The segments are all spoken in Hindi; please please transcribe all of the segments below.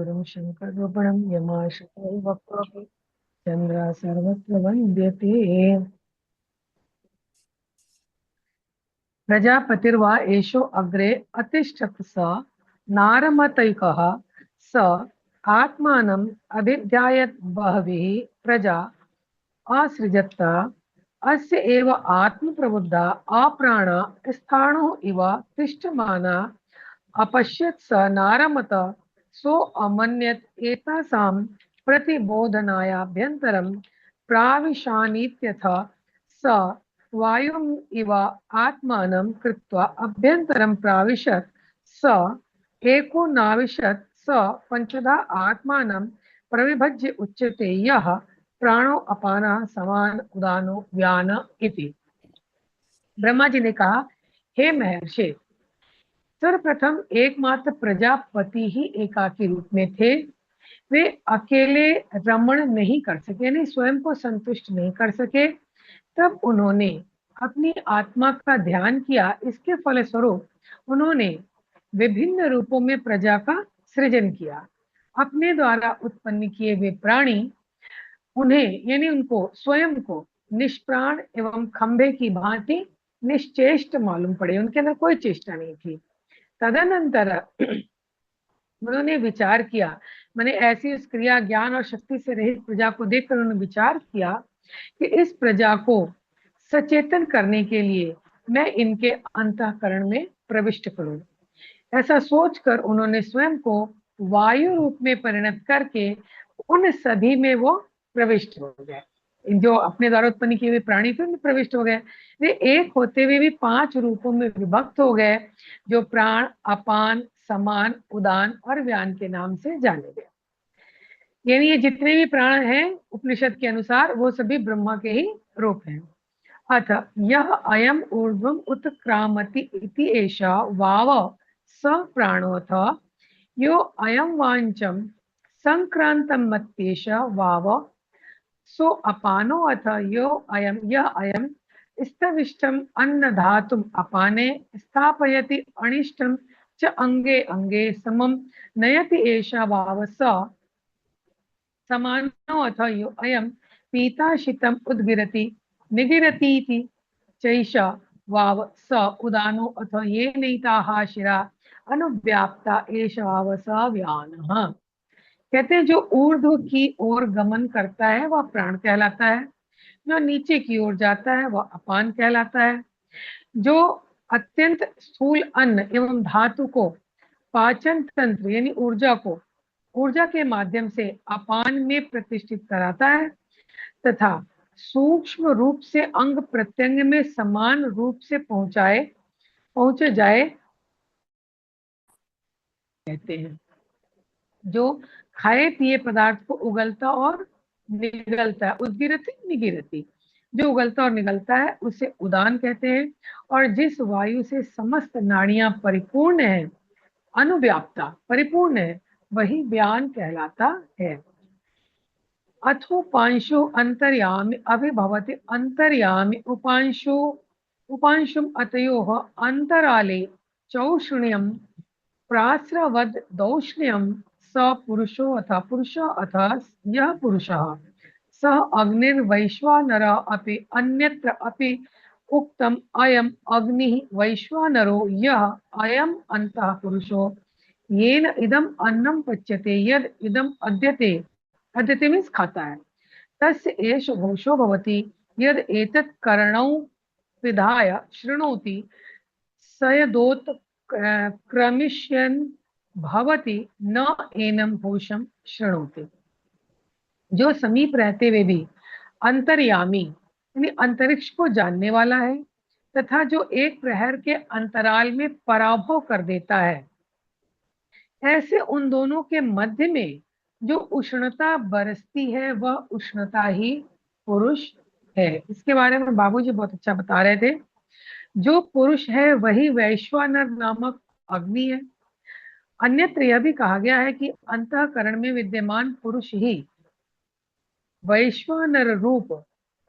गुरुं शङ्कररूपिणं यमाश्रितो वक्रोऽपि चन्द्रा सर्वत्र वन्द्यते। प्रजापतिर्वा एषो अग्रे अतिष्ठत् स नारमतैकः स आत्मानम् अभिध्यायत् बहविः प्रजा असृजत् अस्य एव आत्मप्रबुद्धा अप्राणा स्थाणुः इव तिष्ठमाना अपश्यत् स नारमत सो अमन्यत् एतासां प्रतिबोधनायाभ्यन्तरं प्राविशानीत्यथ स वायुम् इव आत्मानं कृत्वा अभ्यन्तरं प्राविशत् स एको नाविशत् स पंचधा आत्मानं प्रविभज्य उच्यते यः प्राणो अपानः समान उदानो व्यान इति। ब्रह्मा जी ने कहा, हे महर्षि, सर्वप्रथम एकमात्र प्रजापति ही एकाकी रूप में थे। वे अकेले रमण नहीं कर सके, नहीं स्वयं को संतुष्ट नहीं कर सके। तब उन्होंने अपनी आत्मा का ध्यान किया। इसके फलस्वरूप उन्होंने विभिन्न रूपों में प्रजा का सृजन किया। अपने द्वारा उत्पन्न किए हुए प्राणी उन्हें यानी उनको स्वयं को निष्प्राण एवं खंभे की भांति निश्चेष्ट मालूम पड़े। उनके अंदर कोई चेष्टा नहीं थी। तदनंतर उन्होंने विचार किया, मैंने ऐसी उस क्रिया ज्ञान और शक्ति से रहित प्रजा को देखकर उन्होंने विचार किया कि इस प्रजा को सचेतन करने के लिए मैं इनके अंतःकरण में प्रविष्ट करूं। ऐसा सोचकर उन्होंने स्वयं को वायु रूप में परिणत करके उन सभी में वो प्रविष्ट हो गए। जो अपने द्वारा उत्पन्न किए हुए प्राणी थे उनमें प्रविष्ट हो गए। वे एक होते हुए भी 5 रूपों में विभक्त हो गए, जो प्राण, अपान, समान, उदान और व्यान के नाम से जाने गए। यानी ये जितने भी प्राण हैं उपनिषद के अनुसार वो सभी ब्रह्मा के ही रूप हैं। अथ यह अयम ऊर्ध्वम उत्क्रामति इति एषा वाव स प्राणोऽथ यो अयम वांचम संक्रांतम मत्येष वाव सो अपानो अथ यो अयम यह अयम स्तविष्टम अन्न धातुम अपाने स्थापयति अनिष्टम च अंगे अंगे समम नयति एषा वाव स समानो अथ यो अयम पीताशितम उद्गिरति निगिरतीति चैषा वाव स उदानो अथ ये नैताः शिरा अनुव्याप्ता एष वाव स व्यानः। कहते हैं जो ऊर्ध्व की ओर गमन करता है वह प्राण कहलाता है, जो नीचे की ओर जाता है वह अपान कहलाता है। जो अत्यंत स्थूल अन्न एवं धातु को पाचन तंत्र यानी ऊर्जा को ऊर्जा के माध्यम से अपान में प्रतिष्ठित कराता है तथा सूक्ष्म रूप से अंग प्रत्यंग में समान रूप से पहुंचे जाए कहते हैं। जो खाए पिए पदार्थ को उगलता और निगलता है, उद्गिरति निगिरति, जो उगलता और निगलता है उसे उदान कहते हैं। और जिस वायु से समस्त नाड़ियां परिपूर्ण है, अनुव्याप्ता परिपूर्ण है, वही व्यान कहलाता है। अथोपांशु अंतर्यामी अभिभवति अंतर्यामी उपांशु उपांशुम अतयोः अंतराले चौषुण्यम प्रास्रवद दौष्ण्यम स पुरुषो अथ पुरुष अथ यह पुरुषः सः अग्निर्वैश्वानर अपि अन्यत्र अपि उक्तम अयम अग्निः वैश्वानरो यः अयम अंतः पुरुषो येन इदम अन्नम पच्यते यद इदम अद्यते अद्यते मीन्स खाता है तस्य एष घोषो भवति यद एतत् कर्णौ विधाय शृणोति सयदोत क्रमिष्यन् भवति न एनम घोषम शृणोति। जो समीप रहते हुए भी अंतर्यामी यानी अंतरिक्ष को जानने वाला है तथा जो एक प्रहर के अंतराल में पराभव कर देता है, ऐसे उन दोनों के मध्य में जो उष्णता बरसती है वह उष्णता ही पुरुष है। इसके बारे में बाबूजी बहुत अच्छा बता रहे थे। जो पुरुष है वही वैश्वानर नामक अग्नि है। अन्यत्र यह भी कहा गया है कि अंतःकरण में विद्यमान पुरुष ही वैश्वानर रूप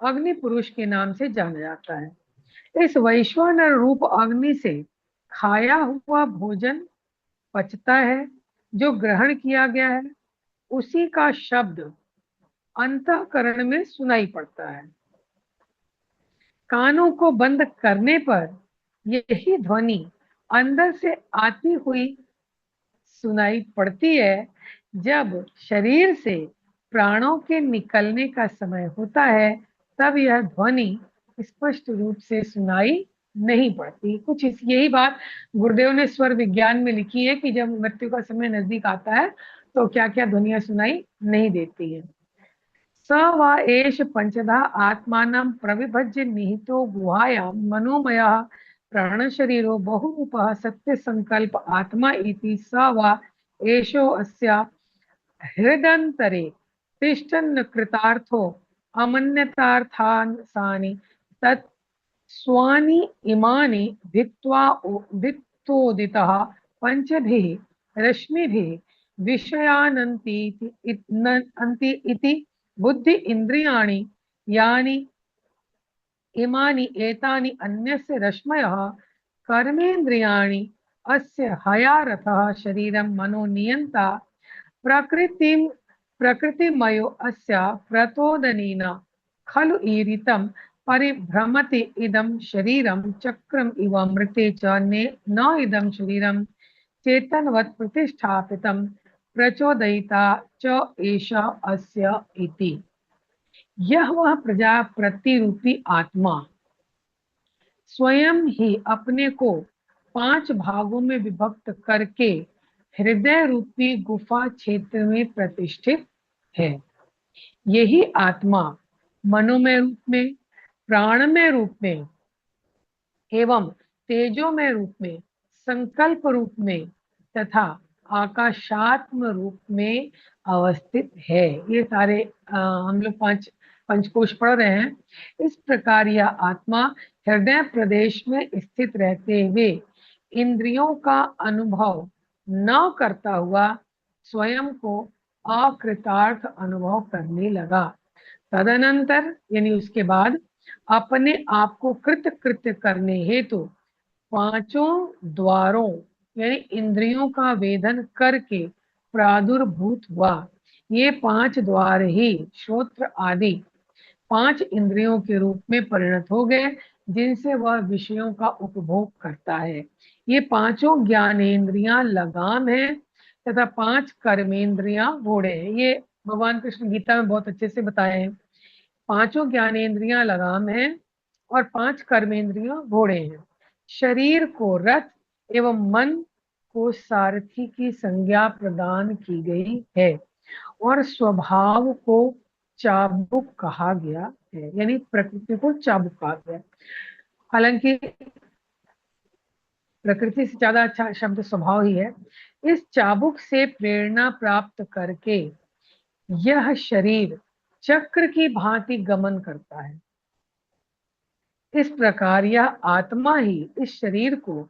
अग्नि पुरुष के नाम से जाना जाता है। इस वैश्वानर रूप अग्नि से खाया हुआ भोजन पचता है, जो ग्रहण किया गया है उसी का शब्द अंतःकरण में सुनाई पड़ता है। कानों को बंद करने पर यही ध्वनि अंदर से आती हुई सुनाई पड़ती है। जब शरीर से प्राणों के निकलने का समय होता है तब यह ध्वनि स्पष्ट रूप से सुनाई नहीं पड़ती। कुछ यही बात गुरुदेव ने स्वर विज्ञान में लिखी है कि जब मृत्यु का समय नजदीक आता है तो क्या क्या ध्वनियां सुनाई नहीं देती है। स वा एष पंचधा आत्मानं प्रविभज्य निहितो गुहायां मनोमयः प्राणशरीरो बहुरूपः सत्य संकल्प आत्मा इति स वा एषो अस्य हृदन्तरे तिष्ठन् कृतार्थो अमन्यतार्थानि तत् स्वानि इमानि भित्तोदितः पंचभिः रश्मिभिः विषयानन्ति इति बुद्धि इंद्रियाणि यानि इमानि एतानि अन्यस्य रश्मयः कर्मेन्द्रियाणि अस्य हयारथः शरीरं मनो नियन्ता प्रकृतिं प्रकृतिमयो अस्य प्रतोदनेन खलु ईरितं परिभ्रमति इदं शरीरं चक्रम इव मृते च न इदं शरीरं चेतनवत् प्रतिष्ठापितं प्रचोदयिता च एष अस्य इति। यह वह प्रजापति रूपी आत्मा स्वयं ही अपने को 5 भागों में विभक्त करके हृदय रूपी गुफा क्षेत्र में प्रतिष्ठित है। यही आत्मा मनोमय रूप में, प्राणमय रूप में एवं तेजोमय रूप में, संकल्प रूप में तथा आकाशात्म रूप में अवस्थित है। ये सारे हम लोग पंचकोश पढ़ रहे हैं। इस प्रकार यह आत्मा हृदय प्रदेश में स्थित रहते हुए इंद्रियों का अनुभव न करता हुआ स्वयं को अकृतार्थ अनुभव करने लगा। तदनंतर यानी उसके बाद अपने आप को कृत कृत्य करने हेतु पांचों द्वारों यानी इंद्रियों का वेदन करके प्रादुर्भूत हुआ। ये 5 द्वार ही श्रोत्र आदि 5 इंद्रियों के रूप में परिणत हो गए जिनसे वह विषयों का उपभोग करता है। ये पांचों ज्ञानेन्द्रियां लगाम है तथा 5 कर्मेंद्रियां घोड़े हैं। ये भगवान कृष्ण गीता में बहुत अच्छे से बताए हैं। पांचों ज्ञानेन्द्रियां लगाम है और 5 कर्मेंद्रियां घोड़े हैं। शरीर को रथ एवं मन को सारथी की संज्ञा प्रदान की गई है और स्वभाव को चाबुक कहा गया है, यानी प्रकृति को चाबुक कहा गया। हालांकि प्रकृति से ज्यादा अच्छा शब्द स्वभाव ही है। इस चाबुक से प्रेरणा प्राप्त करके यह शरीर चक्र की भांति गमन करता है। इस प्रकार यह आत्मा ही इस शरीर को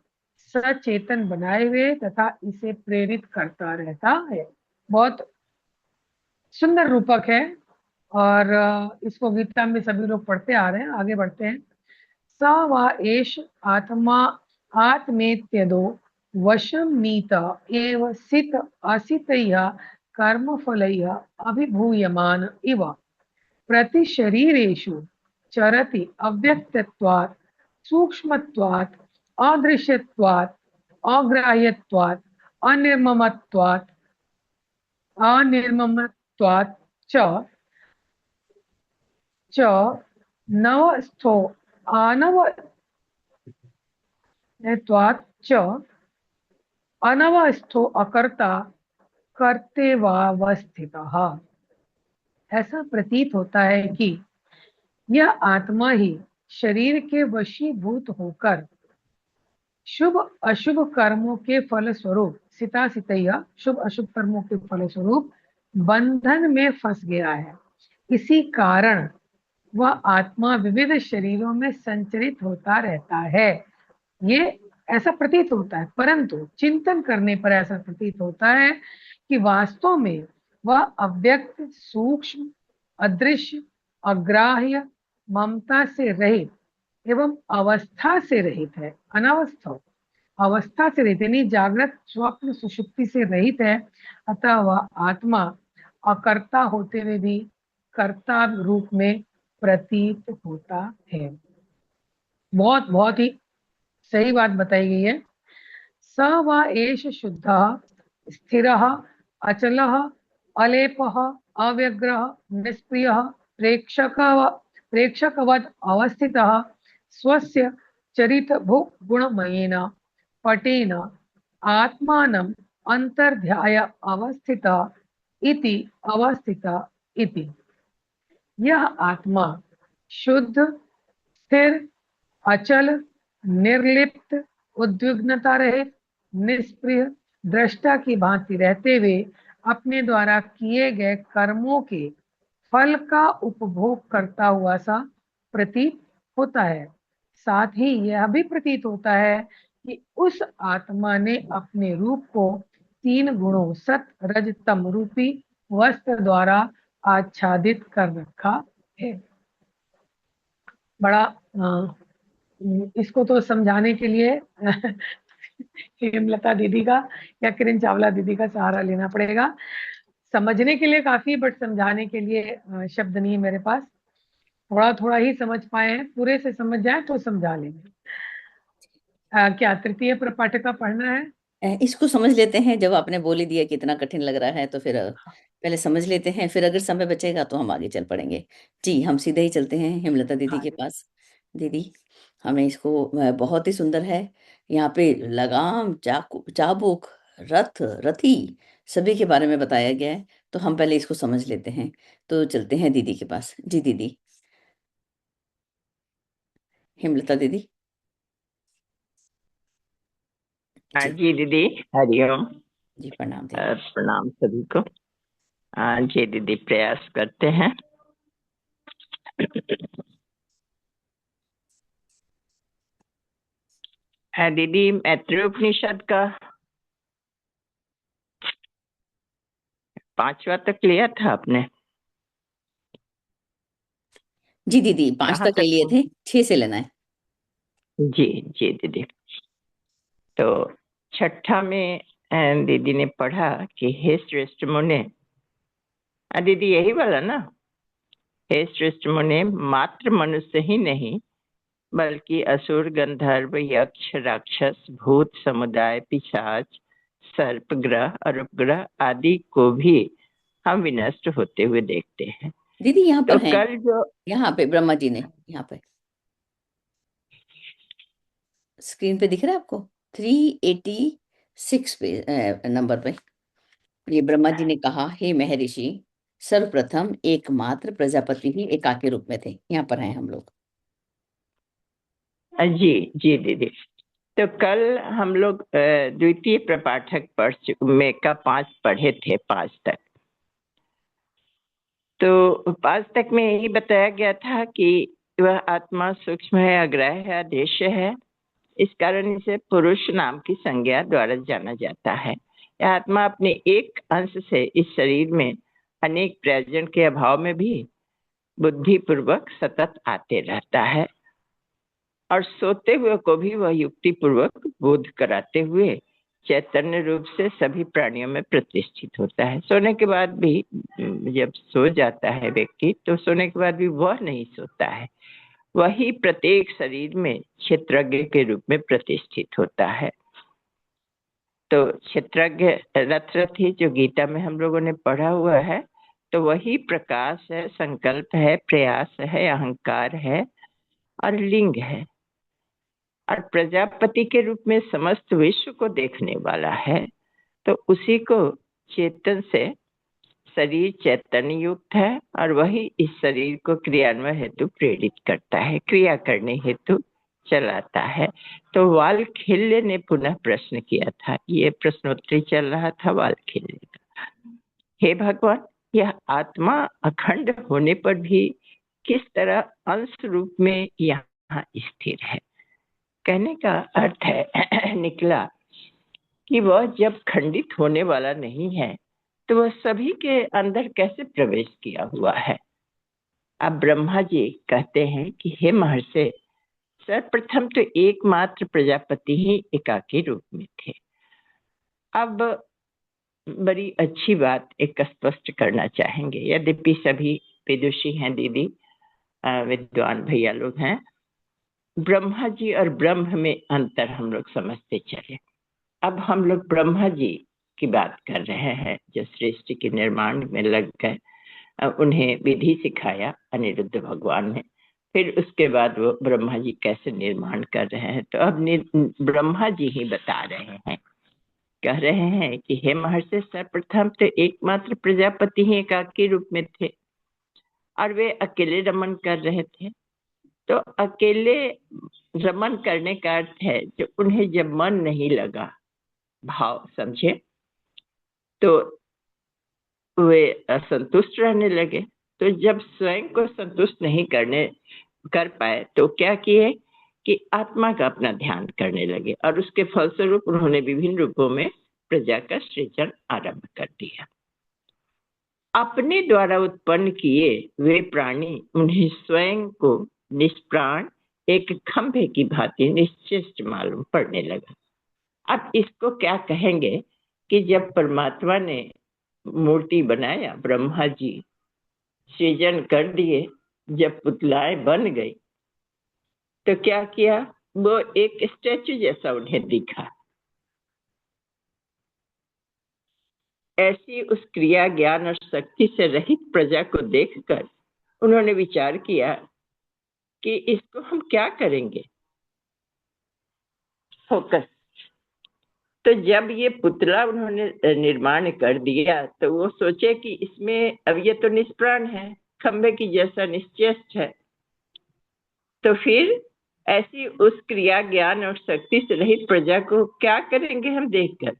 सचेतन बनाए हुए तथा इसे प्रेरित करता रहता है। बहुत सुंदर रूपक है और इसको गीता में सभी लोग पढ़ते आ रहे हैं। आगे बढ़ते हैं। स वा एष आत्मा आत्मेत्यदो वशम नीत एव सित असितयः कर्मफलैः अभिभूयमान इव प्रतिशरीरेषु चरति अव्यक्तत्वात् सूक्ष्मत्वात् अदृश्यत्वात् अग्राह्यत्वात् अनिर्ममत्वात् च नवस्थो अनवस्थो अकर्ता कर्तेवावस्थितः। ऐसा प्रतीत होता है कि यह आत्मा ही शरीर के वशीभूत होकर शुभ अशुभ कर्मों के फल स्वरूप सितासितैया शुभ अशुभ कर्मों के फल स्वरूप बंधन में फंस गया है। इसी कारण वह आत्मा विविध शरीरों में संचरित होता रहता है। ये ऐसा प्रतीत होता है, परंतु चिंतन करने पर ऐसा प्रतीत होता है कि वास्तव में वह अव्यक्त, सूक्ष्म, अदृश्य, अग्राह्य, ममता से रहित एवं अवस्था से रहित है। अनावस्था अवस्था से रहित, यानी जागृत स्वप्न सुषुप्ति से रहित है, अतः वह आत्मा अकर्ता होते हुए भी कर्ता रूप में प्रतीत होता है। बहुत बहुत ही सही बात बताई गई है। स व एष शुद्धः स्थिरः अचलः अलेपः अव्यग्रः निष्क्रियः प्रेक्षकवत् अवस्थितः स्वस्य चरितभुगुणमयेन पटेन आत्मानम् अंतर्ध्याय अवस्थितः इति अवस्थितः इति। यह आत्मा शुद्ध, स्थिर, अचल, निर्लिप्त, उद्विग्नता रहित, निष्क्रिय, दृष्टा की भांति रहते हुए अपने द्वारा किए गए कर्मों के फल का उपभोग करता हुआ सा प्रतीत होता है। साथ ही यह भी प्रतीत होता है कि उस आत्मा ने अपने रूप को 3 गुणों सत रज तम रूपी वस्त्र द्वारा आच्छादित कर रखा है। बड़ा इसको तो समझाने के लिए हेमलता दीदी का या किरण चावला दीदी का सहारा लेना पड़ेगा। समझने के लिए काफी, बट समझाने के लिए शब्द नहीं है मेरे पास। थोड़ा थोड़ा ही समझ पाए हैं, पूरे से समझ जाए तो समझा लेंगे। क्या तृतीय प्रपाठ का पढ़ना है? इसको समझ लेते हैं। जब आपने बोल ही दिया कि इतना कठिन लग रहा है तो फिर पहले समझ लेते हैं, फिर अगर समय बचेगा तो हम आगे चल पड़ेंगे। जी, हम सीधे ही चलते हैं हेमलता दीदी के पास। दीदी, हमें इसको बहुत ही सुंदर है। यहाँ पे लगाम, चाकू, चाबुक, रथ, रथी सभी के बारे में बताया गया है, तो हम पहले इसको समझ लेते हैं। तो चलते हैं दीदी के पास। जी दीदी, हेमलता दीदी। हाँ जी जी दीदी, हरिओम। जी, प्रणाम दीदी। प्रणाम सभी को। जी दीदी, प्रयास करते हैं। दीदी, मैत्रेय उपनिषद का 5वां तक लिया था आपने? जी दीदी, 5 कहाँ तक ले तक? लिए थे, 6 से लेना है। जी जी दीदी। तो छठा में दीदी ने पढ़ा कि हे श्रेष्ठ मुने, दीदी यही वाला ना? हे श्रेष्ठ मुने, मात्र मनुष्य ही नहीं बल्कि असुर, गंधर्व, यक्ष, राक्षस, भूत समुदाय, पिशाच, सर्प ग्रह और उपग्रह आदि को भी हम विनष्ट होते हुए देखते हैं। दीदी यहाँ तो पर है, कल जो यहाँ पे ब्रह्मा जी ने, यहाँ पे स्क्रीन पे दिख रहा है आपको 386 पे नंबर पे ये ब्रह्मा जी ने कहा, हे महर्षि, सर्वप्रथम एकमात्र प्रजापति ही एकाकी रूप में थे। यहाँ पर हैं हम लोग। जी जी दीदी, तो कल हम लोग द्वितीय प्रपाठक में का 5 पढ़े थे, 5 तक। तो 5 तक में यही बताया गया था कि वह आत्मा सूक्ष्म है, अग्राह्य है, अदृश्य है। इस कारण इसे पुरुष नाम की संज्ञा द्वारा जाना जाता है। यह आत्मा अपने एक अंश से इस शरीर में अनेक प्रयोजन के अभाव में भी बुद्धि पूर्वक सतत आते रहता है, और सोते हुए को भी वह युक्ति पूर्वक बोध कराते हुए चैतन्य रूप से सभी प्राणियों में प्रतिष्ठित होता है। सोने के बाद भी जब सो जाता है व्यक्ति, तो सोने के बाद भी वह नहीं सोता है, वही प्रत्येक शरीर में क्षेत्रज्ञ के रूप में प्रतिष्ठित होता है। तो क्षेत्रज्ञ रथरथी जो गीता में हम लोगों ने पढ़ा हुआ है, तो वही प्रकाश है, संकल्प है, प्रयास है, अहंकार है और लिंग है, और प्रजापति के रूप में समस्त विश्व को देखने वाला है। तो उसी को चेतन से शरीर चैतन्य युक्त है, और वही इस शरीर को क्रियान्वय हेतु प्रेरित करता है, क्रिया करने हेतु चलाता है। तो वालखिल्य ने पुनः प्रश्न किया था, ये प्रश्नोत्तरी चल रहा था वालखिल्य का। हे भगवान, यह आत्मा अखंड होने पर भी किस तरह अंश रूप में यहाँ स्थिर है? कहने का अर्थ है निकला कि वह जब खंडित होने वाला नहीं है, तो वह सभी के अंदर कैसे प्रवेश किया हुआ है? अब ब्रह्मा जी कहते हैं कि हे महर्षि, सर्वप्रथम तो एकमात्र प्रजापति ही एकाकी रूप में थे। अब बड़ी अच्छी बात एक स्पष्ट करना चाहेंगे, यद्यपि सभी विदुषी हैं दीदी, विद्वान भैया लोग हैं, ब्रह्मा जी और ब्रह्म में अंतर हम लोग समझते चले। अब हम लोग ब्रह्मा जी की बात कर रहे हैं जो सृष्टि के निर्माण में लग गए, उन्हें विधि सिखाया अनिरुद्ध भगवान ने, फिर उसके बाद वो ब्रह्मा जी कैसे निर्माण कर रहे हैं। तो अब ब्रह्मा जी ही बता रहे हैं, कह रहे हैं कि हे महर्षि, सर्वप्रथम तो एकमात्र प्रजापति ही एकाकी रूप में थे और वे अकेले रमन कर रहे थे। तो अकेले रमन करने का अर्थ है जो उन्हें जब मन नहीं लगा, भाव समझे, तो वे असंतुष्ट रहने लगे। तो जब स्वयं को संतुष्ट नहीं कर पाए तो क्या किए कि आत्मा का अपना ध्यान करने लगे और उसके फलस्वरूप उन्होंने विभिन्न रूपों में प्रजा का सृजन आरंभ कर दिया। अपने द्वारा उत्पन्न किए वे प्राणी उन्हें स्वयं को निष्प्राण एक खंभे की भांति निश्चेष्ट मालूम पड़ने लगा। अब इसको क्या कहेंगे कि जब परमात्मा ने मूर्ति बनाया, ब्रह्मा जी सृजन कर दिए, जब पुतलाएं बन गई तो क्या किया, वो एक स्टैचू जैसा उन्हें दिखा। ऐसी उस क्रिया ज्ञान और शक्ति से रहित प्रजा को देखकर उन्होंने विचार किया कि इसको हम क्या करेंगे, फोकस। तो जब ये पुतला उन्होंने निर्माण कर दिया तो वो सोचे कि इसमें अब ये तो निष्प्राण है, खंबे की जैसा निश्चेष्ट है, तो फिर ऐसी उस क्रिया ज्ञान और शक्ति से रहित प्रजा को क्या करेंगे हम देखकर।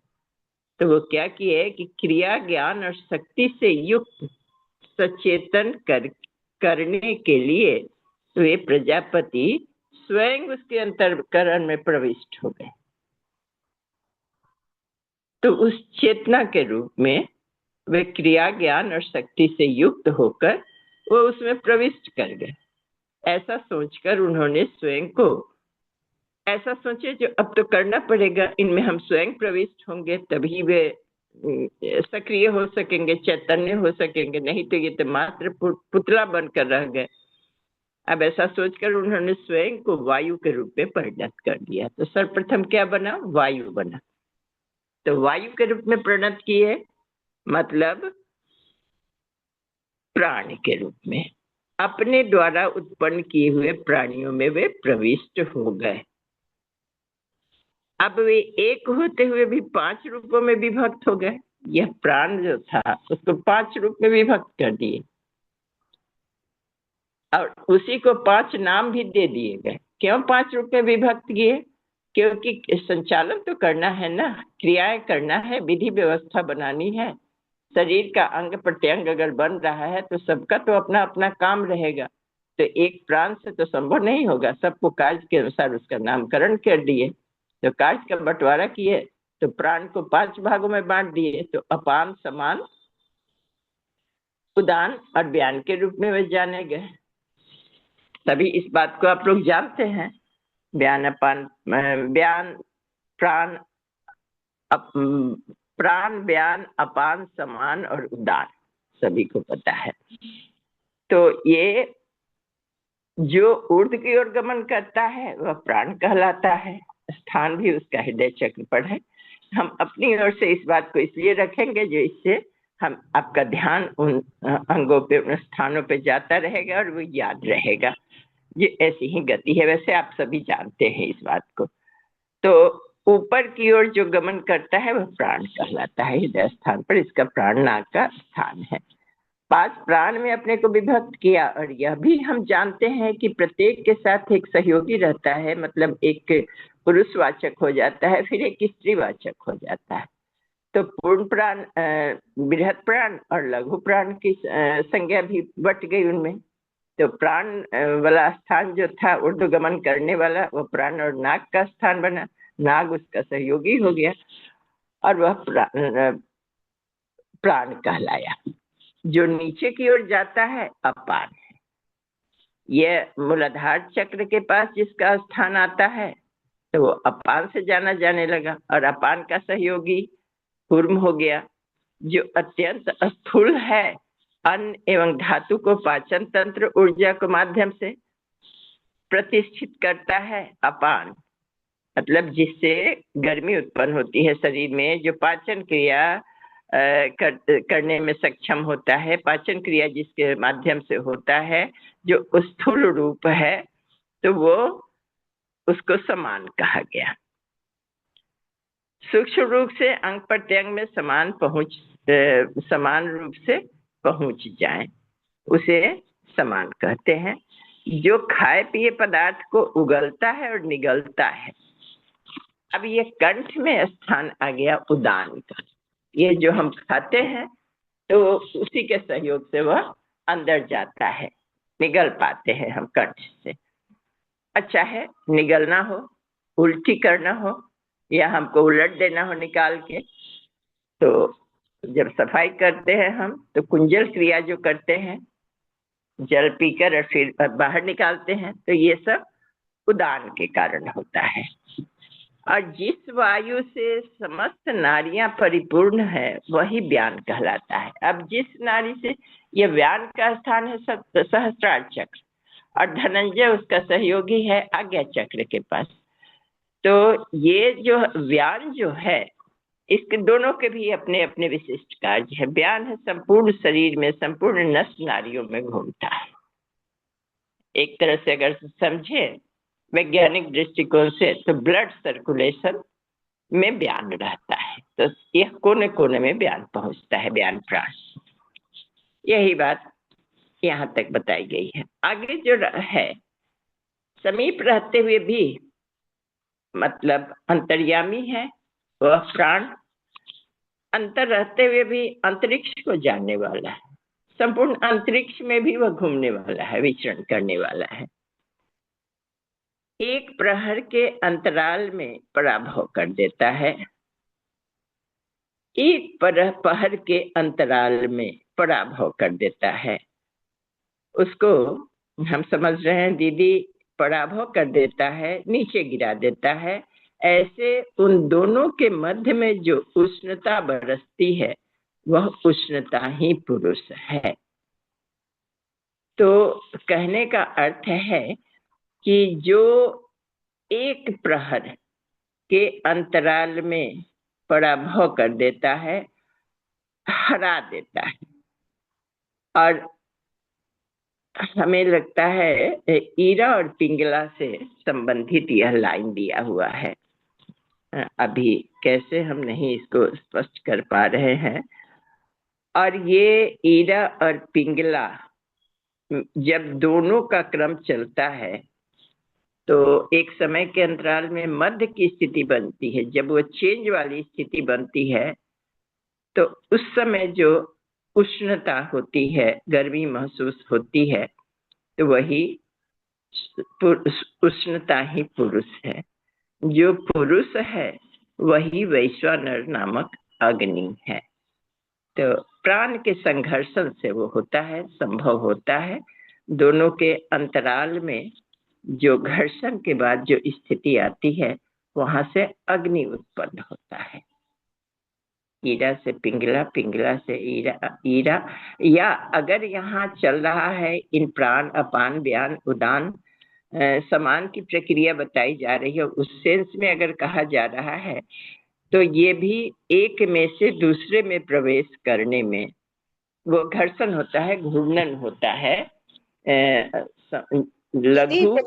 तो वो क्या किए कि क्रिया ज्ञान और शक्ति से युक्त सचेतन करने के लिए वे प्रजापति स्वयं उसके अंतःकरण में प्रविष्ट हो गए। तो उस चेतना के रूप में वे क्रिया ज्ञान और शक्ति से युक्त होकर वो उसमें प्रविष्ट कर गए। ऐसा सोचकर उन्होंने स्वयं को ऐसा सोचे जो अब तो करना पड़ेगा, इनमें हम स्वयं प्रविष्ट होंगे तभी वे सक्रिय हो सकेंगे, चैतन्य हो सकेंगे, नहीं तो ये तो मात्र पुतला बनकर रह गए। अब ऐसा सोचकर उन्होंने स्वयं को वायु के रूप में परिणत कर दिया। तो सर्वप्रथम क्या बना, वायु बना। तो वायु के रूप में परिणत किए, मतलब प्राण के रूप में अपने द्वारा उत्पन्न किए हुए प्राणियों में वे प्रविष्ट हो गए। अब वे एक होते हुए भी 5 रूपों में विभक्त हो गए। यह प्राण जो था उसको 5 रूप में विभक्त कर दिए और उसी को 5 नाम भी दे दिए गए। क्यों 5 रूप में विभक्त किए? क्योंकि संचालन तो करना है ना, क्रियाएं करना है, विधि व्यवस्था बनानी है। शरीर का अंग प्रत्यंग अगर बन रहा है तो सबका तो अपना अपना काम रहेगा। तो एक प्राण से तो संभव नहीं होगा, सबको कार्य के अनुसार उसका नामकरण कर दिए। तो कार्य का बंटवारा किए तो प्राण को 5 भागों में बांट दिए। तो अपान, समान, उदान और व्यान के रूप में वे जाने गए। तभी इस बात को आप लोग जानते हैं, व्यान, अपान, व्यान, प्राण, प्राण, व्यान, अपान, समान और उदान सभी को पता है। तो ये जो ऊर्ध्व की ओर गमन करता है वह प्राण कहलाता है। स्थान भी उसका हृदय चक्र पर है। हम अपनी ओर से इस बात को इसलिए रखेंगे जो इससे हम आपका ध्यान उन अंगों पे, उन स्थानों पे जाता रहेगा और वो याद रहेगा। ये ऐसी ही गति है, वैसे आप सभी जानते हैं इस बात को। तो ऊपर की ओर जो गमन करता है वह प्राण कहलाता है। हृदय स्थान पर इसका प्राण नाग का स्थान है। 5 प्राण में अपने को विभक्त किया। और यह भी हम जानते हैं कि प्रत्येक के साथ एक सहयोगी रहता है, मतलब एक पुरुषवाचक हो जाता है, फिर एक स्त्रीवाचक हो जाता है। तो पूर्ण प्राण, बृहद प्राण और लघु प्राण की संज्ञा भी बट गई उनमें। तो प्राण वाला स्थान जो था ऊर्ध्वगमन करने वाला, वह प्राण और नाग का स्थान बना। नाग उसका सहयोगी हो गया और वह प्राण कहलाया। जो नीचे की ओर जाता है अपान है। ये मूलाधार चक्र के पास जिसका स्थान आता है तो वो अपान से जाना जाने लगा, और अपान का सहयोगी कूर्म हो गया, जो अत्यंत स्थूल है। अन्न एवं धातु को पाचन तंत्र ऊर्जा के माध्यम से प्रतिष्ठित करता है। अपान मतलब जिससे गर्मी उत्पन्न होती है शरीर में, जो पाचन क्रिया करने में सक्षम होता है, पाचन क्रिया जिसके माध्यम से होता है, जो स्थूल रूप है, तो वो उसको समान कहा गया। सूक्ष्म रूप से अंग प्रत्यंग में समान रूप से पहुंच जाए, उसे समान कहते हैं। जो खाए पिए पदार्थ को उगलता है और निगलता है। अब ये कंठ में स्थान आ गया उदान का। ये जो हम खाते हैं तो उसी के सहयोग से वह अंदर जाता है, निगल पाते हैं हम कंठ से। अच्छा है, निगलना हो, उल्टी करना हो, या हमको उलट देना हो निकाल के, तो जब सफाई करते हैं हम तो कुंजल क्रिया जो करते हैं, जल पीकर और फिर बाहर निकालते हैं, तो ये सब उदान के कारण होता है। और जिस वायु से समस्त नारियां परिपूर्ण है वही व्यान कहलाता है। अब जिस नारी से, ये व्यान का स्थान है सहस्त्रार चक्र, और धनंजय उसका सहयोगी है आज्ञा चक्र के पास। तो ये जो व्यान जो है, इसके दोनों के भी अपने अपने विशिष्ट कार्य है। व्यान है संपूर्ण शरीर में, संपूर्ण नस नारियों में घूमता है। एक तरह से अगर समझे वैज्ञानिक दृष्टिकोण से, तो ब्लड सर्कुलेशन में व्यान रहता है, तो यह कोने कोने में व्यान पहुंचता है, व्यान प्राण। यही बात यहाँ तक बताई गई है। आगे जो है, समीप रहते हुए भी मतलब अंतर्यामी है वह प्राण, अंतर रहते हुए भी अंतरिक्ष को जानने वाला है, संपूर्ण अंतरिक्ष में भी वह घूमने वाला है, विचरण करने वाला है। एक प्रहर के अंतराल में पराभव कर देता है, एक पहर के अंतराल में पराभव कर देता है। उसको हम समझ रहे हैं दीदी, पराभव कर देता है, नीचे गिरा देता है। ऐसे उन दोनों के मध्य में जो उष्णता बरसती है वह उष्णता ही पुरुष है। तो कहने का अर्थ है कि जो एक प्रहर के अंतराल में पराभव कर देता है, हरा देता है। और हमें लगता है ईरा और पिंगला से संबंधित यह लाइन दिया हुआ है। अभी कैसे हम नहीं इसको स्पष्ट कर पा रहे हैं। और ये ईरा और पिंगला जब दोनों का क्रम चलता है तो एक समय के अंतराल में मध्य की स्थिति बनती है। जब वो चेंज वाली स्थिति बनती है तो उस समय जो उष्णता होती है, गर्मी महसूस होती है, तो वही उष्णता ही पुरुष है। जो पुरुष है वही वैश्वानर नामक अग्नि है। तो प्राण के संघर्षण से वो होता है, संभव होता है। दोनों के अंतराल में जो घर्षण के बाद जो स्थिति आती है, वहां से अग्नि उत्पन्न होता है। ईरा से पिंगला, पिंगला से ईरा, ईरा, या अगर यहाँ चल रहा है इन प्राण, अपान, व्यान, उदान समान की प्रक्रिया बताई जा रही है, उस सेंस में अगर कहा जा रहा है तो ये भी एक में से दूसरे में प्रवेश करने में वो घर्षण होता है, घूर्णन होता है। लघु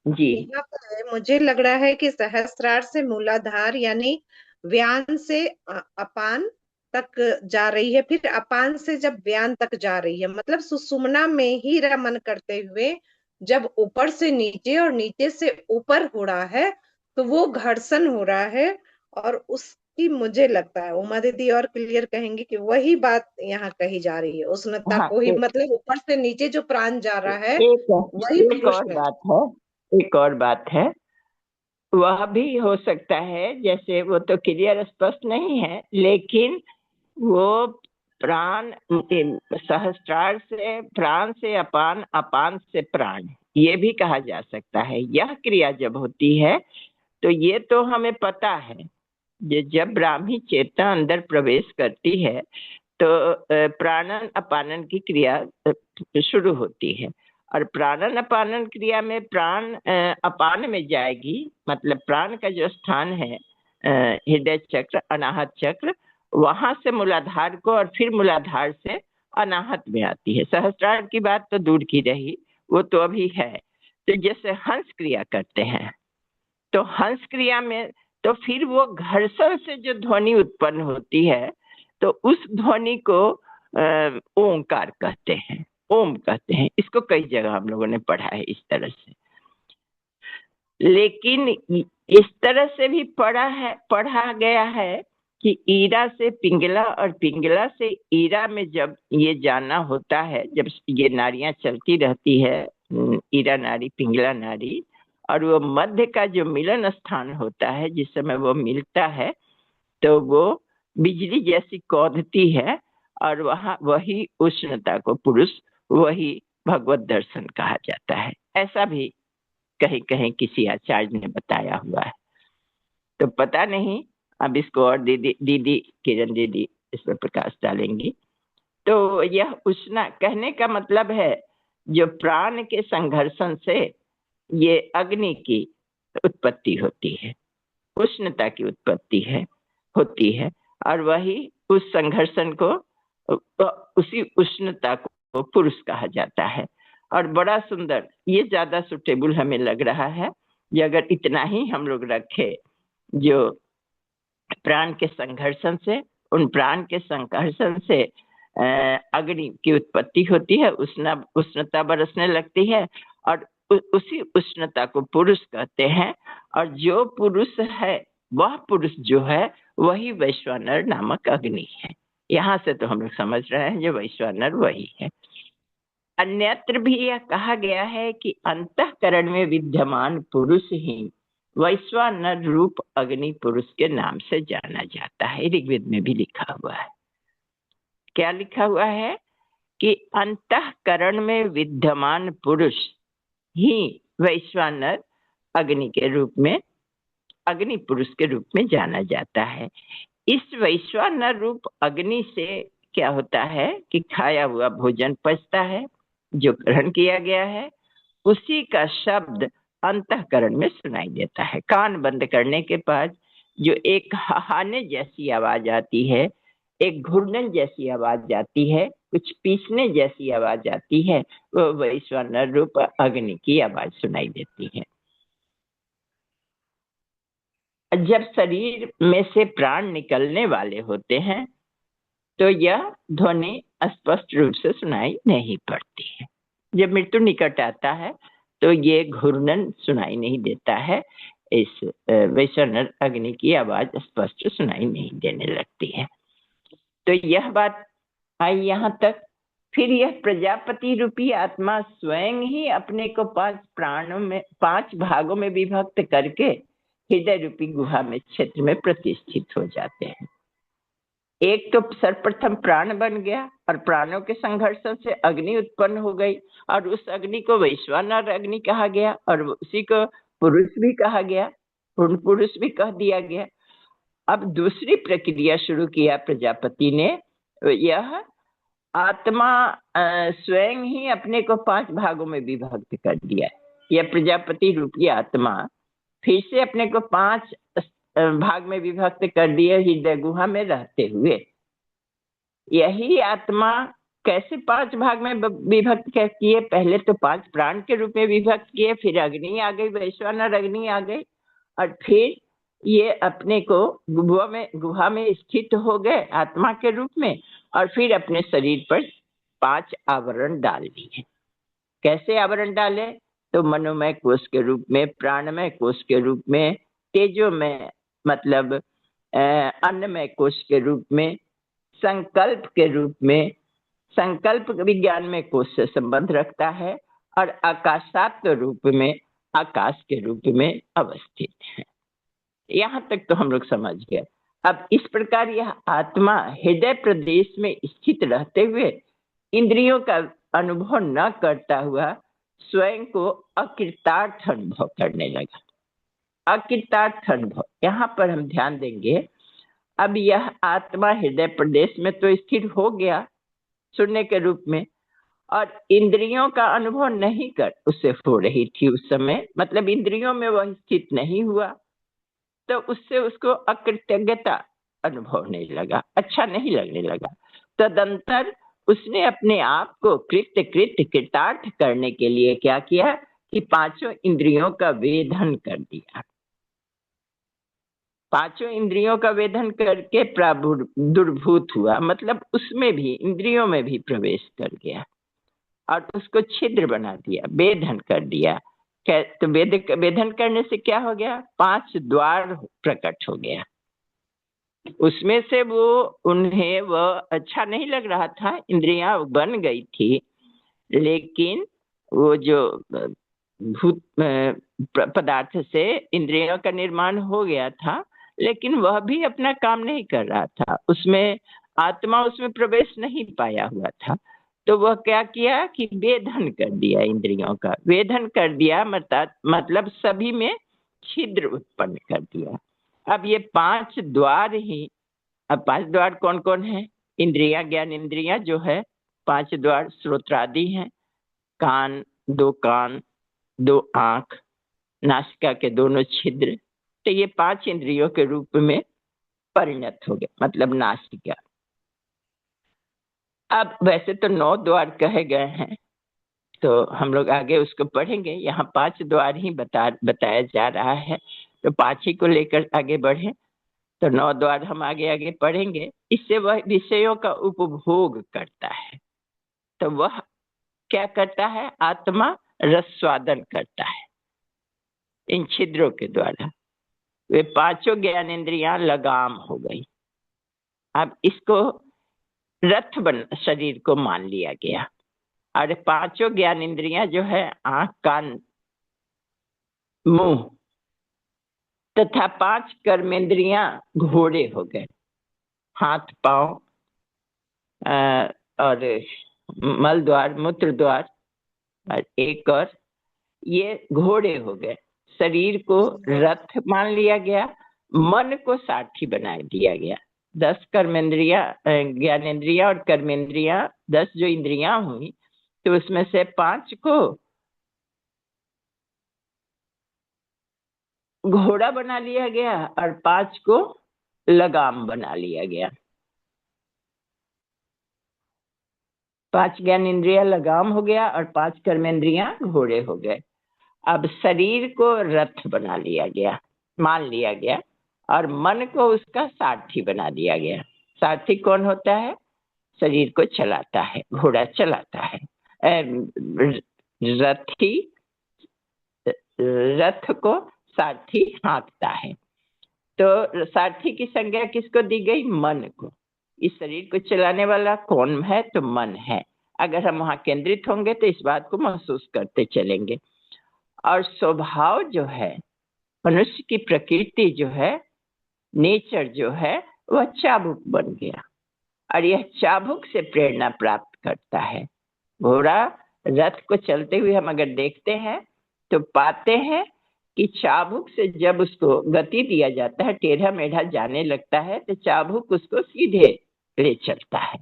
जी, यहाँ पर मुझे लग रहा है कि सहस्त्रार से मूलाधार यानी व्यान से अपान तक जा रही है, फिर अपान से जब व्यान तक जा रही है, मतलब सुषुम्ना में ही रमन करते हुए जब ऊपर से नीचे और नीचे से ऊपर हो रहा है तो वो घर्षण हो रहा है। और उसकी मुझे लगता है उमा दीदी और क्लियर कहेंगे कि वही बात यहाँ कही जा रही है, उष्णता हाँ, को ही, मतलब ऊपर से नीचे जो प्राण जा रहा है वही एक पुरुष और है। बात है, एक और बात है, वह भी हो सकता है, जैसे वो तो क्लियर स्पष्ट नहीं है, लेकिन वो प्राण, सहस्त्रार से प्राण से अपान, अपान से प्राण, ये भी कहा जा सकता है। यह क्रिया जब होती है तो ये तो हमें पता है, ये जब ब्राह्मी चेतना अंदर प्रवेश करती है तो प्राणन अपानन की क्रिया शुरू होती है। और प्राणन अपानन क्रिया में प्राण अपान में जाएगी, मतलब प्राण का जो स्थान है हृदय चक्र, अनाहत चक्र, वहां से मूलाधार को और फिर मूलाधार से अनाहत में आती है। सहस्त्रार की बात तो दूर की रही, वो तो अभी है। तो जैसे हंस क्रिया करते हैं, तो हंस क्रिया में तो फिर वो घर्षण से जो ध्वनि उत्पन्न होती है तो उस ध्वनि को ओंकार कहते हैं, ओम कहते हैं। इसको कई जगह हम लोगों ने पढ़ा है इस तरह से। लेकिन इस तरह से भी पढ़ा गया है कि ईरा से पिंगला और पिंगला से ईरा में जब ये जाना होता है, जब ये नाड़ियां चलती रहती है, ईरा नाड़ी पिंगला नाड़ी, और वो मध्य का जो मिलन स्थान होता है, जिस समय वो मिलता है तो वो बिजली जैसी कौंधती है, और वहाँ वही उष्णता को पुरुष, वही भगवत दर्शन कहा जाता है। ऐसा भी कहीं कहीं किसी आचार्य ने बताया हुआ है। तो पता नहीं, अब इसको और दीदी किरण दीदी इस पर प्रकाश डालेंगी। तो यह उष्णा कहने का मतलब है जो प्राण के संघर्षण से ये अग्नि की उत्पत्ति होती है, उष्णता की उत्पत्ति होती है, और वही उस संघर्षण को, उसी उष्णता को पुरुष कहा जाता है। और बड़ा सुंदर, ये ज्यादा सुटेबल हमें लग रहा है कि अगर इतना ही हम लोग रखे, जो प्राण के संघर्षण से, उन प्राण के संघर्षण से अग्नि की उत्पत्ति होती है, उष्णता बरसने लगती है, और उसी उष्णता को पुरुष कहते हैं। और जो पुरुष है, वह पुरुष जो है वही वैश्वानर नामक अग्नि है। यहाँ से तो हम लोग समझ रहे हैं जो वैश्वानर वही है। अन्यत्र भी यह कहा गया है कि अंतःकरण में विद्यमान पुरुष ही वैश्वानर रूप अग्नि पुरुष के नाम से जाना जाता है। ऋग्वेद में भी लिखा हुआ है। क्या लिखा हुआ है कि अंतःकरण में विद्यमान पुरुष ही वैश्वानर अग्नि के रूप में, अग्नि पुरुष के रूप में जाना जाता है। इस वैश्वानर रूप अग्नि से क्या होता है कि खाया हुआ भोजन पचता है, जो ग्रहण किया गया है उसी का शब्द अंतःकरण में सुनाई देता है। कान बंद करने के बाद जो एक हाहाने जैसी आवाज आती है, एक घुर्नन जैसी आवाज आती है, कुछ पीसने जैसी आवाज आती है, वो वैश्वानर रूप अग्नि की आवाज सुनाई देती है। जब शरीर में से प्राण निकलने वाले होते हैं तो यह ध्वनि स्पष्ट रूप से सुनाई नहीं पड़ती है। जब मृत्यु निकट आता है तो ये घूर्णन सुनाई नहीं देता है, इस वैश्वानर अग्नि की आवाज स्पष्ट सुनाई नहीं देने लगती है। तो यह बात आई यहाँ तक। फिर यह प्रजापति रूपी आत्मा स्वयं ही अपने को 5 प्राणों में, 5 भागों में विभक्त करके हृदय रूपी गुहा में, क्षेत्र में प्रतिष्ठित हो जाते हैं। एक तो सर्वप्रथम प्राण बन गया और प्राणों के संघर्षण से अग्नि उत्पन्न हो गई, और उस अग्नि को वैश्वानर अग्नि कहा गया, और उसी को पुरुष भी कहा गया, पूर्ण पुरुष भी कह दिया गया। अब दूसरी प्रक्रिया शुरू किया प्रजापति ने। यह आत्मा स्वयं ही अपने को 5 भागों में विभक्त कर दिया। यह प्रजापति रूपी आत्मा फिर से अपने को 5 भाग में विभक्त कर दिए हृदय गुहा में रहते हुए। यही आत्मा कैसे 5 भाग में विभक्त किए? पहले तो 5 प्राण के रूप में विभक्त किए, फिर अग्नि आ गई, वैश्वानर अग्नि आ गई, और फिर ये अपने को गुहा में स्थित हो गए आत्मा के रूप में, और फिर अपने शरीर पर 5 आवरण डाल दिए। कैसे आवरण डाले? तो मनोमय कोष के रूप में, प्राणमय कोष के रूप में, तेजोमय मतलब अन्नमय कोष के रूप में, संकल्प के रूप में, संकल्प विज्ञान में कोष से संबंध रखता है, और आकाशात्म रूप में, आकाश के रूप में अवस्थित है। यहाँ तक तो हम लोग समझ गए। अब इस प्रकार यह आत्मा हृदय प्रदेश में स्थित रहते हुए इंद्रियों का अनुभव न करता हुआ स्वयं को अकृतार्थ अनुभव करने लगा। अकृतार्थ अनुभव, यहाँ पर हम ध्यान देंगे। अब यह आत्मा हृदय प्रदेश में तो स्थिर हो गया शून्य के रूप में, और इंद्रियों का अनुभव नहीं कर उसे हो रही थी उस समय, मतलब इंद्रियों में वह स्थित नहीं हुआ, तो उससे उसको अकृतज्ञता अनुभव नहीं लगा, अच्छा नहीं लगने लगा। तदंतर उसने अपने आप को कृतार्थ करने के लिए क्या किया कि पांचों इंद्रियों का वेधन कर दिया। पांचों इंद्रियों का वेधन करके दुर्भूत हुआ, मतलब उसमें भी इंद्रियों में भी प्रवेश कर गया और उसको छिद्र बना दिया, वेधन कर दिया। तो वेधन करने से क्या हो गया? 5 द्वार प्रकट हो गया। उसमें से उन्हें वह अच्छा नहीं लग रहा था, इंद्रियां बन गई थी, लेकिन वो जो भूत पदार्थ से इंद्रियों का निर्माण हो गया था, लेकिन वह भी अपना काम नहीं कर रहा था, उसमें आत्मा उसमें प्रवेश नहीं पाया हुआ था। तो वह क्या किया कि वेधन कर दिया, इंद्रियों का वेधन कर दिया, मतलब सभी में छिद्र उत्पन्न कर दिया। अब ये 5 द्वार ही, अब 5 द्वार कौन कौन है? इंद्रियां, ज्ञान इंद्रियां जो है 5 द्वार श्रोत्रादि हैं, कान, 2 कान, 2 आंख, नासिका के दोनों छिद्र, तो ये 5 इंद्रियों के रूप में परिणत हो गए, मतलब नासिका। अब वैसे तो 9 द्वार कहे गए हैं, तो हम लोग आगे उसको पढ़ेंगे। यहाँ 5 द्वार ही बताया जा रहा है, तो 5 ही को लेकर आगे बढ़े, तो 9 द्वार हम आगे आगे पढ़ेंगे। इससे वह विषयों का उपभोग करता है। तो वह क्या करता है? आत्मा रसस्वादन करता है इन छिद्रों के द्वारा। वे 5 ज्ञानेंद्रियां लगाम हो गई। अब इसको रथ बन शरीर को मान लिया गया, और 5 ज्ञानेंद्रियां जो है आंख, कान, मुंह तथा 5 कर्मेंद्रियां घोड़े हो गए, हाथ, पांव और मल द्वार, मूत्र द्वार, और एक और ये घोड़े हो गए। शरीर को रथ मान लिया गया, मन को सारथी बना दिया गया। 10 कर्मेंद्रिया, ज्ञानेंद्रिया और कर्मेंद्रिया, 10 जो इंद्रियां हुई, तो उसमें से 5 को घोड़ा बना लिया गया और 5 को लगाम बना लिया गया। 5 ज्ञानेंद्रिया लगाम हो गया और 5 कर्मेंद्रियां घोड़े हो गए। अब शरीर को रथ बना लिया गया, मान लिया गया, और मन को उसका सारथी बना दिया गया। सारथी कौन होता है? शरीर को चलाता है, घोड़ा चलाता है। रथी, रथ को सारथी हाँकता है। तो सारथी की संज्ञा किसको दी गई? मन को। इस शरीर को चलाने वाला कौन है? तो मन है। अगर हम वहां केंद्रित होंगे तो इस बात को महसूस करते चलेंगे। और स्वभाव जो है, मनुष्य की प्रकृति जो है, नेचर जो है, वह चाबुक बन गया, और यह चाबुक से प्रेरणा प्राप्त करता है। घोड़ा रथ को चलते हुए हम अगर देखते हैं तो पाते हैं कि चाबुक से जब उसको गति दिया जाता है, टेढ़ा मेढ़ा जाने लगता है, तो चाबुक उसको सीधे ले चलता है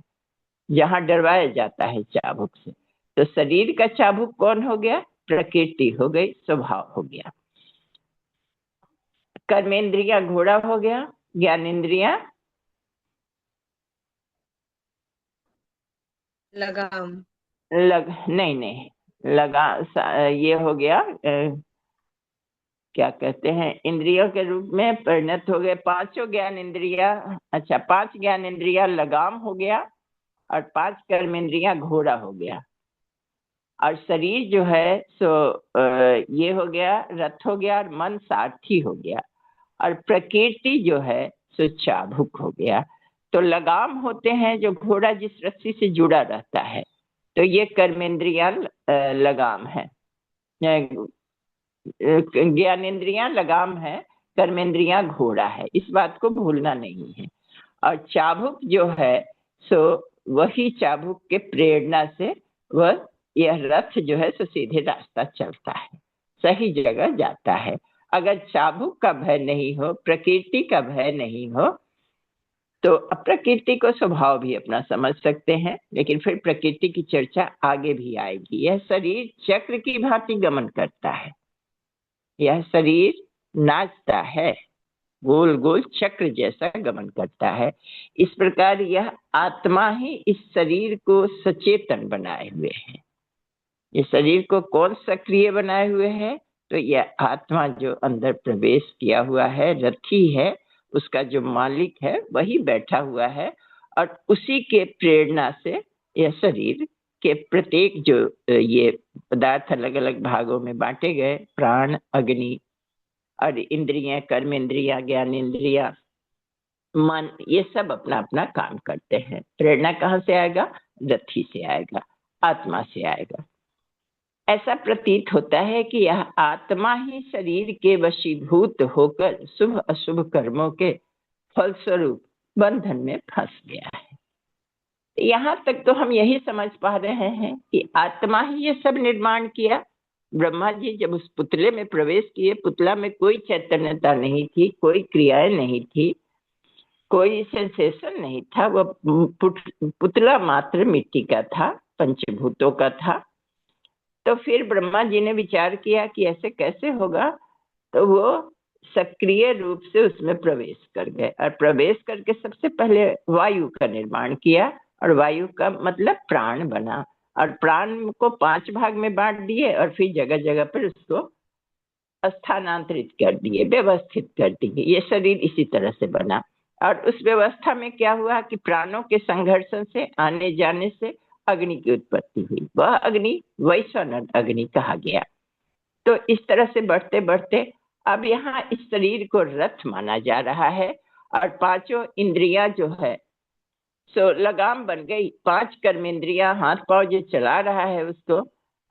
जहां डरवाया जाता है चाबुक से। तो शरीर का चाबुक कौन हो गया? प्रकृति हो गई, स्वभाव हो गया। कर्मेंद्रिया घोड़ा हो गया, ज्ञानेंद्रिया लगाम। नहीं लगा, ये हो गया क्या कहते हैं, इंद्रियों के रूप में परिणत हो गए। 5 ज्ञान इंद्रिया, अच्छा 5 ज्ञान इंद्रिया लगाम हो गया और 5 कर्मेंद्रिया घोड़ा हो गया, और शरीर जो है सो ये हो गया, रथ हो गया, और मन सारथी हो गया, और प्रकृति जो है सो चाबुक हो गया। तो लगाम होते हैं जो घोड़ा जिस रस्सी से जुड़ा रहता है, तो ये कर्मेंद्रिया लगाम है, ज्ञानेंद्रियां लगाम है, कर्मेंद्रियां घोड़ा है, इस बात को भूलना नहीं है। और चाबुक जो है सो वही चाबुक के प्रेरणा से वह यह रथ जो है सो सीधे रास्ता चलता है, सही जगह जाता है। अगर चाबुक का भय नहीं हो, प्रकृति का भय नहीं हो, तो प्रकृति को स्वभाव भी अपना समझ सकते हैं, लेकिन फिर प्रकृति की चर्चा आगे भी आएगी। यह शरीर चक्र की भांति गमन करता है, यह शरीर नाचता है, गोल गोल चक्र जैसा गमन करता है। इस प्रकार यह आत्मा ही इस शरीर को सचेतन बनाए हुए है। ये शरीर को कौन सक्रिय बनाए हुए है? तो यह आत्मा जो अंदर प्रवेश किया हुआ है, रथी है, उसका जो मालिक है वही बैठा हुआ है। और उसी के प्रेरणा से यह शरीर के प्रत्येक जो ये पदार्थ अलग अलग भागों में बांटे गए, प्राण, अग्नि और इंद्रियां, कर्म इंद्रियां, ज्ञान इंद्रियां, मन, ये सब अपना अपना काम करते हैं। प्रेरणा कहाँ से आएगा? रथी से आएगा, आत्मा से आएगा। ऐसा प्रतीत होता है कि यह आत्मा ही शरीर के वशीभूत होकर शुभ अशुभ कर्मों के फलस्वरूप बंधन में फंस गया है। यहाँ तक तो हम यही समझ पा रहे हैं कि आत्मा ही ये सब निर्माण किया। ब्रह्मा जी जब उस पुतले में प्रवेश किए, पुतला में कोई चैतन्यता नहीं थी, कोई क्रियाएं नहीं थी, कोई सेंसेशन नहीं था, वह पुतला मात्र मिट्टी का था, पंचभूतों का था। तो फिर ब्रह्मा जी ने विचार किया कि ऐसे कैसे होगा, तो वो सक्रिय रूप से उसमें प्रवेश कर गए और प्रवेश करके सबसे पहले वायु का निर्माण किया। और वायु का मतलब प्राण बना, और प्राण को 5 भाग में बांट दिए और फिर जगह जगह पर उसको स्थानांतरित कर दिए, व्यवस्थित कर दिए। ये शरीर इसी तरह से बना। और उस व्यवस्था में क्या हुआ कि प्राणों के संघर्षण से, आने जाने से अग्नि की उत्पत्ति हुई। वह अग्नि वैश्वानर अग्नि कहा गया। तो इस तरह से बढ़ते बढ़ते अब यहाँ इस शरीर को रथ माना जा रहा है। और 5 इंद्रियां जो है सो लगाम बन गई। 5 कर्मेंद्रियां, हाथ पांव जो चला रहा है उसको।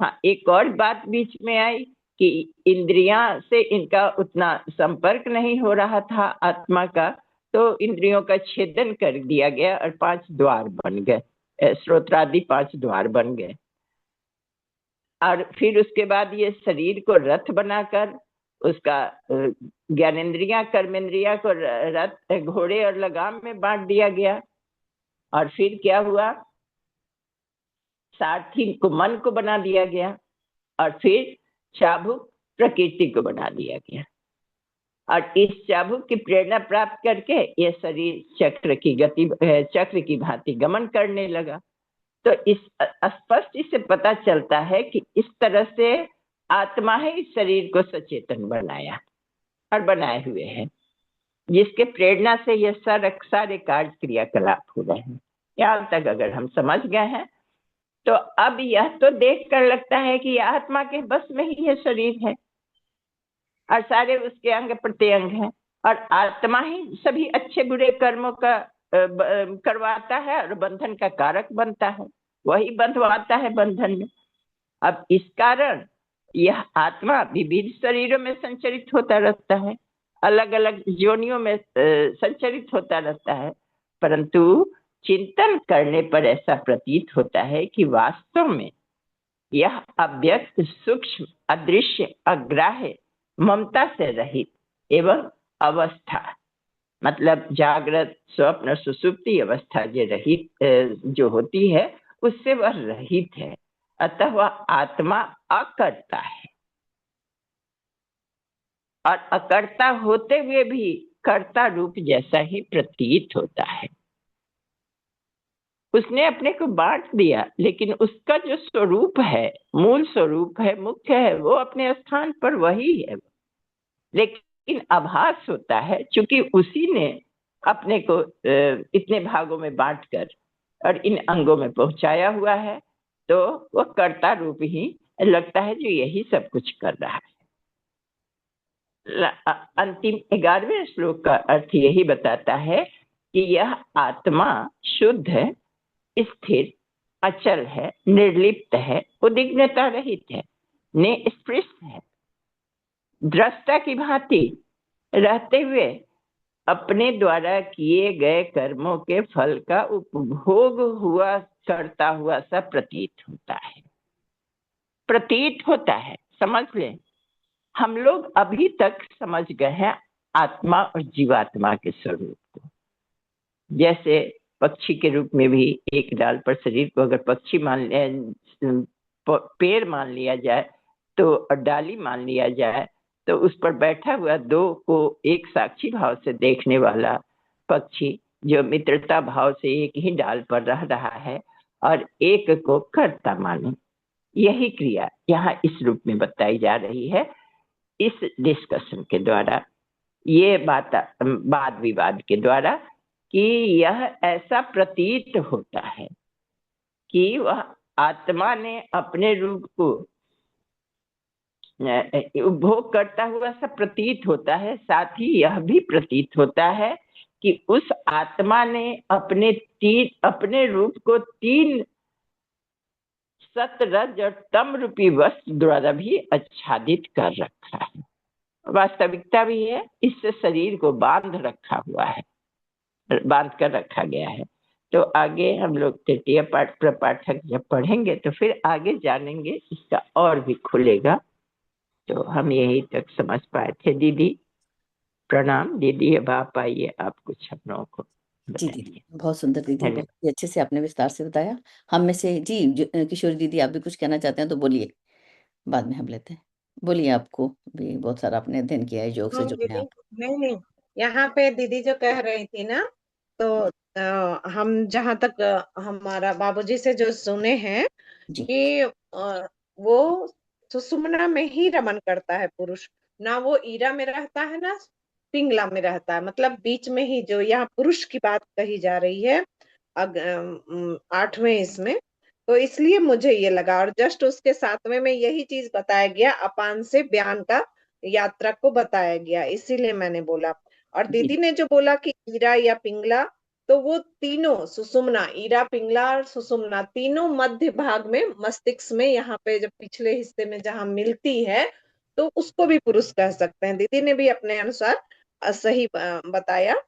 हाँ, एक और बात बीच में आई कि इंद्रियां से इनका उतना संपर्क नहीं हो रहा था आत्मा का, तो इंद्रियों का छेदन कर दिया गया और 5 द्वार बन गए, श्रोत्रादि 5 द्वार बन गए। और फिर उसके बाद ये शरीर को रथ बनाकर उसका ज्ञानेन्द्रियां, कर्मेंद्रियां को रथ, घोड़े और लगाम में बांट दिया गया। और फिर क्या हुआ, सारथी को, मन को बना दिया गया। और फिर चाबुक प्रकृति को बना दिया गया। और इस चाबुक की प्रेरणा प्राप्त करके यह शरीर चक्र की भांति गमन करने लगा। तो इस स्पष्ट इससे पता चलता है कि इस तरह से आत्मा है इस शरीर को सचेतन बनाया और बनाए हुए है, जिसके प्रेरणा से यह सारे कार्य क्रियाकलाप हो रहे हैं। यहाँ तक अगर हम समझ गए हैं तो अब यह तो देख कर लगता है कि यह आत्मा के बस में ही यह शरीर है और सारे उसके अंग प्रत्यंग हैं, और आत्मा ही सभी अच्छे बुरे कर्मों का करवाता है और बंधन का कारक बनता है, वही बंधवाता है बंधन में। अब इस कारण यह आत्मा विविध शरीरों में संचरित होता रहता है, अलग अलग योनियों में संचरित होता रहता है, परंतु चिंतन करने पर ऐसा प्रतीत होता है कि वास्तव में यह अव्यक्त, सूक्ष्म, अदृश्य, अग्राह्य, ममता से रहित एवं अवस्था, मतलब जागृत, स्वप्न, सुषुप्ति अवस्था जो रहित जो होती है उससे वह रहित है। अतः वह आत्मा अकर्ता है, और अकर्ता होते हुए भी कर्ता रूप जैसा ही प्रतीत होता है। उसने अपने को बांट दिया, लेकिन उसका जो स्वरूप है, मूल स्वरूप है, मुख्य है, वो अपने स्थान पर वही है। लेकिन आभास होता है चूंकि उसी ने अपने को इतने भागों में बांटकर और इन अंगों में पहुंचाया हुआ है, तो वह कर्ता रूप ही लगता है जो यही सब कुछ कर रहा है। अंतिम 11वें श्लोक का अर्थ यही बताता है कि यह आत्मा शुद्ध है, स्थिर, अचल है, निर्लिप्त है, उद्विग्नता रहित है, निष्पृह है, दृष्टा की भांति रहते हुए अपने द्वारा किए गए कर्मों के फल का उपभोग हुआ करता हुआ सा प्रतीत होता है। समझ ले, हम लोग अभी तक समझ गए हैं आत्मा और जीवात्मा के स्वरूप को। जैसे पक्षी के रूप में भी एक डाल पर शरीर को अगर पक्षी मान लिया, पेड़ मान लिया जाए तो, और डाली मान लिया जाए तो उस पर बैठा हुआ दो को एक साक्षी भाव से देखने वाला पक्षी जो मित्रता भाव से एक ही डाल पर रह रहा है और एक को कर्ता माने, यही क्रिया यहाँ इस रूप में बताई जा रही है इस डिस्कशन के द्वारा, ये वाद विवाद के द्वारा, कि यह ऐसा प्रतीत होता है कि वह आत्मा ने अपने रूप को उपभोग करता हुआ सा प्रतीत होता है। साथ ही यह भी प्रतीत होता है कि उस आत्मा ने अपने रूप को 3 सत रज और तम रूपी वस्त्र द्वारा भी आच्छादित कर रखा है। वास्तविकता भी है, इससे शरीर को बांध कर रखा गया है। तो आगे हम लोग तृतीय प्रपाठक जब पढ़ेंगे तो फिर आगे जानेंगे, इसका और भी खुलेगा। तो हम यही तक समझ पाए थे। दीदी प्रणाम। दीदी अब आप आइए, आप कुछ हम लोगों को जी बताइए। दीदी, बहुत सुंदर दीदी, बहुत ही अच्छे से आपने विस्तार से बताया। हम में से किशोरी दीदी, आप भी कुछ कहना चाहते हैं तो बोलिए, बाद में हम लेते हैं। बोलिए, आपको भी बहुत सारा आपने अध्ययन किया है, योग से नहीं जुड़े हैं दीदी, आप। नहीं नहीं, यहाँ पे दीदी जो कह रही थी ना, तो हम जहाँ तक हमारा बाबूजी से जो सुने हैं जी कि वो सुषुम्ना में ही रमन करता है पुरुष, ना वो ईरा में रहता है ना पिंगला में रहता है, मतलब बीच में ही, जो यहाँ पुरुष की बात कही जा रही है 8वें इसमें। तो इसलिए मुझे ये लगा, और जस्ट उसके 7वें में यही चीज बताया गया, अपान से ब्यान का यात्रा को बताया गया, इसीलिए मैंने बोला। और जी दीदी ने जो बोला कि ईरा या पिंगला, तो वो तीनों सुषुम्ना, ईरा पिंगला और सुषुम्ना तीनों मध्य भाग में मस्तिष्क में, यहाँ पे जब पिछले हिस्से में जहाँ मिलती है, तो उसको भी पुरुष कह सकते हैं। दीदी ने भी अपने अनुसार सही बताया।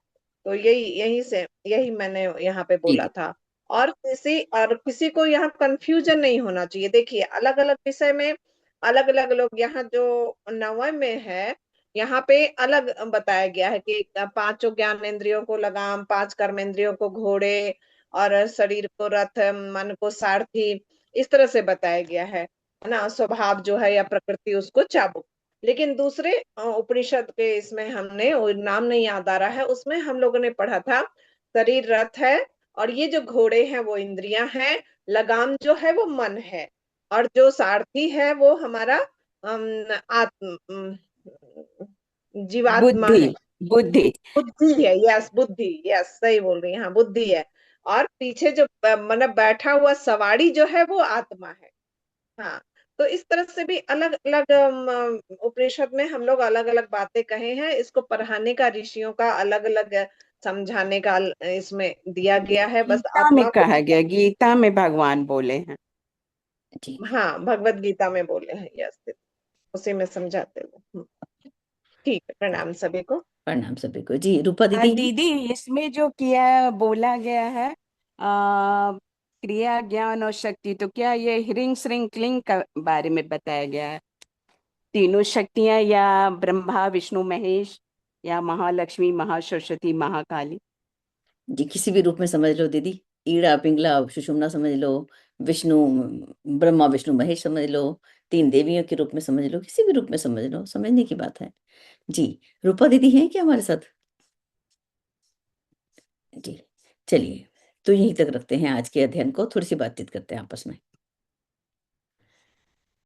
तो यही मैंने यहाँ पे जी बोला था। और किसी को यहाँ कंफ्यूजन नहीं होना चाहिए। देखिए, अलग अलग विषय में अलग अलग लोग, यहाँ जो 9वें में है, यहाँ पे अलग बताया गया है कि 5 ज्ञानेंद्रियों को लगाम, 5 कर्मेंद्रियों को घोड़े, और शरीर को रथ, मन को सारथी, इस तरह से बताया गया है ना। स्वभाव जो है या प्रकृति, उसको चाबुक। लेकिन दूसरे उपनिषद के इसमें हमने, वो नाम नहीं याद आ रहा है, उसमें हम लोगों ने पढ़ा था शरीर रथ है, और ये जो घोड़े हैं वो इंद्रियां हैं, लगाम जो है वो मन है, और जो सारथी है वो हमारा आत्म जीवात्मा बुद्धि। है। बुद्धि। बुद्धि है, यस बुद्धि, यस सही बोल रही हैं, हाँ बुद्धि है। और पीछे जो मतलब बैठा हुआ सवारी जो है वो आत्मा है। हाँ, तो इस तरह से भी अलग अलग उपनिषद में हम लोग अलग अलग बातें कहे हैं। इसको पढ़ाने का, ऋषियों का अलग अलग समझाने का इसमें दिया गया है। बस गीता में आत्मा को, कहा गया, गीता में भगवान बोले हैं। जी हाँ भगवत गीता में बोले हैं, यस, उसी में समझाते हुए। ठीक है, प्रणाम सभी को। प्रणाम सभी को। जी रूपा दीदी। दीदी, इसमें जो किया बोला गया है क्रिया, ज्ञान और शक्ति, तो क्या ये ह्रीं श्रीं क्लीं का बारे में बताया गया है? तीनों शक्तियां, या ब्रह्मा विष्णु महेश, या महालक्ष्मी महासरस्वती महाकाली? जी किसी भी रूप में समझ लो दीदी, ईड़ा पिंगला सुषुम्ना समझ लो, विष्णु ब्रह्मा विष्णु महेश समझ लो, 3 देवियों के रूप में समझ लो, किसी भी रूप में समझ लो, समझने की बात है। जी रूपा दीदी हैं क्या हमारे साथ? जी चलिए, तो यहीं तक रखते हैं आज के अध्ययन को, थोड़ी सी बातचीत करते हैं आपस में।